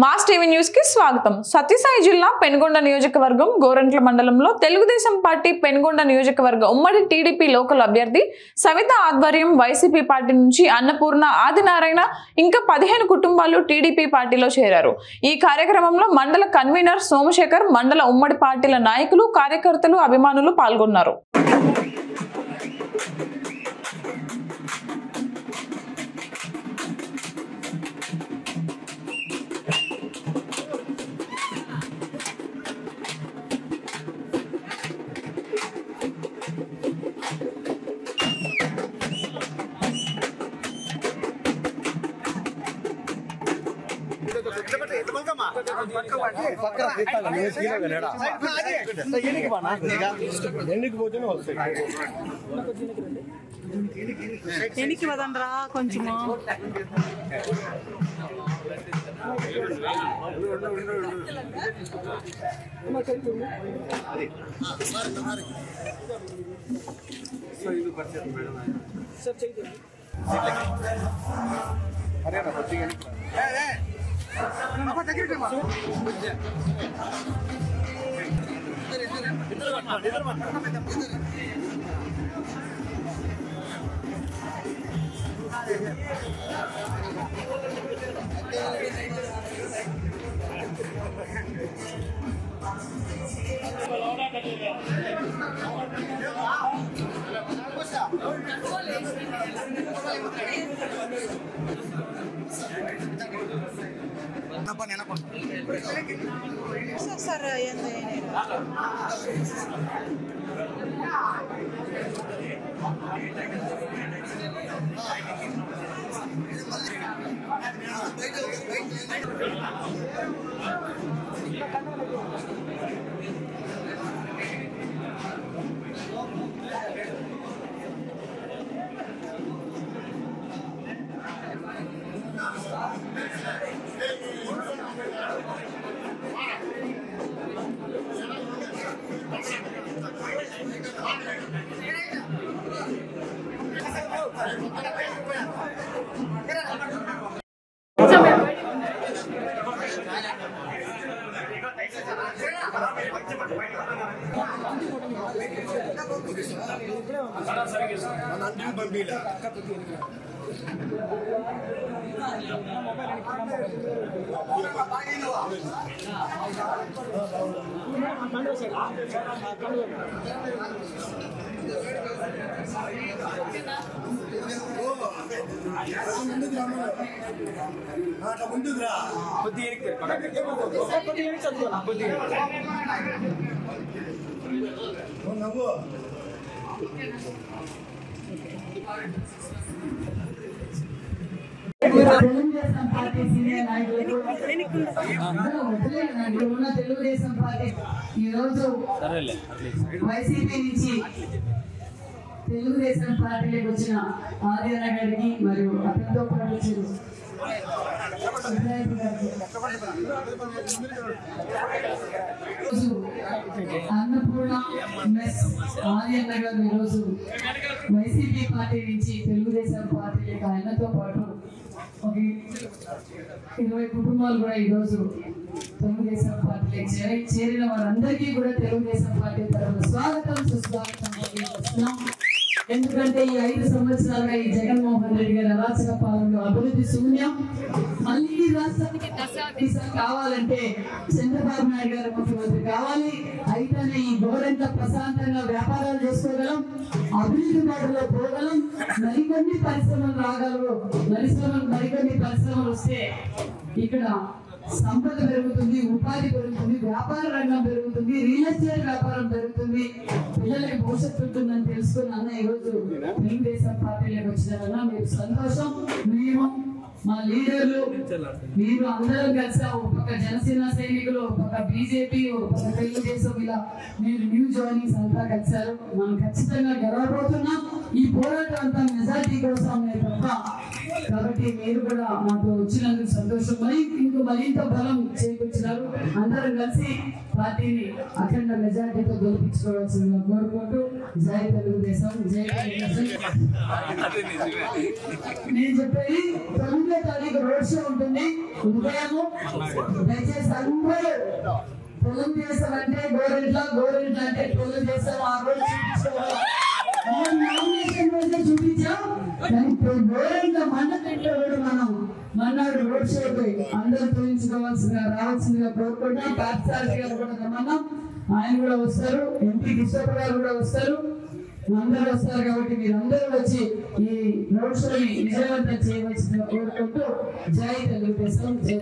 Mass TV news కి స్వాగతం. సత్యసాయి జిల్లా పెనుగొండ నియోజకవర్గం గోరంట్ల మండలంలో తెలుగుదేశం పార్టీ పెనుగొండ నియోజకవర్గ ఉమ్మడి టీడీపీ లోకల్ అభ్యర్థి సవిత ఆధ్వర్యం వైసీపీ పార్టీ నుంచి అన్నపూర్ణ, ఆదినారాయణ ఇంకా 15 కుటుంబాలు టీడీపీ పార్టీలో చేరారు. ఈ కార్యక్రమంలో మండల కన్వీనర్ సోమశేఖర్, మండల ఉమ్మడి పార్టీల నాయకులు, కార్యకర్తలు, అభిమానులు పాల్గొన్నారు. ఎనికి వదండ్రా కొంచెము సార్ తెలుగుదేశం పార్టీ సీనియర్ నాయకులు తెలుగుదేశం పార్టీ ఈరోజు వైసీపీ నుంచి తెలుగుదేశం పార్టీలోకి వచ్చిన ఆదినారాయణ గారికి మరియు అతనితో పాటు వచ్చారు అన్నపూర్ణ ఆదినారాయణ గారు ఈరోజు వైసీపీ పార్టీ నుంచి తెలుగుదేశం పార్టీలోకి ఆయనతో పాటు ఒక 20 కుటుంబాలు కూడా ఈరోజు తెలుగుదేశం పార్టీలోకి చేరిన వారందరికీ కూడా తెలుగుదేశం పార్టీ తరఫున స్వాగతం, సుస్వాగతం తెలియజేస్తున్నాం. ఎందుకంటే ఈ 5 సంవత్సరాలుగా ఈ జగన్మోహన్ రెడ్డి గారి అరాచక పాలనలో అభివృద్ధి శూన్యం. మళ్ళీ రాష్ట్రానికి దశాదిశ కావాలంటే చంద్రబాబు నాయుడు గారు ముఖ్యమంత్రి కావాలి. అయితేనే ఈ గోరంట్ల ప్రశాంతంగా వ్యాపారాలు చేసుకోగలం, అభివృద్ధి బాటలో పోగలం, మరికొన్ని పరిశ్రమలు రాగలరు. మరికొన్ని పరిశ్రమలు వస్తే ఇక్కడ సంపద పెరుగుతుంది, ఉపాధి పెరుగుతుంది, వ్యాపార రంగం పెరుగుతుంది, రియల్ ఎస్టేట్ వ్యాపారం పెరుగుతుంది, పిల్లలకి భవిష్యత్తు ఉంటుందని తెలుసుకుని అన్న ఈరోజు తెలుగుదేశం పార్టీలోకి వచ్చినారన్న మీరు సంతోషం. మేము మా లీడర్లు మీరు అందరం కలిసి ఒక పక్క జనసేన సైనికులు, ఒక పక్క బీజేపీ, ఒక పక్క తెలుగుదేశం, ఇలా మీరు న్యూ జాయినింగ్స్ అంతా కలిసారు. మనం ఖచ్చితంగా గెలవబోతున్నాం. ఈ పోరాటం అంతా మెజార్టీ కోసం తప్ప కాబట్టి మీరు కూడా మాకు వచ్చినందుకు సంతోషం. మరింత బలం చేకూర్చినారు. అందరం కలిసి పార్టీని అఖండ మెజార్టీతో గెలిపించుకోవాల్సిందిగా కోరుకుంటూ జై తెలుగుదేశం, జై తెలుగుదేశం. నేను చెప్పేది 9వ తారీఖు రోడ్ షో ఉంటుంది. ఉదయము దయచేసి అందరూ తెలుగుదేశం అంటే గోరెంట్ల, గోరెంట్ల అంటే తెలుగుదేశం. ఆ రోజు చూపించాం. గోరెంట్ల మండలంలో కూడా మనం మన్నాడు రోడ్ షోకి అందరూ తొలగించుకోవాల్సిందిగా రావాల్సిందిగా కోరుకుంటాం. పార్థసారథి గారు కూడా రమ్మన్నాం, ఆయన కూడా వస్తారు. ఎంపీ కిషోర్ గారు కూడా వస్తారు. అందరూ వస్తారు. కాబట్టి మీరు అందరూ వచ్చి ఈ రోడ్ షోని విజయవంతం చేయవలసిందిగా కోరుకుంటూ జై తెలుగుదేశం, జై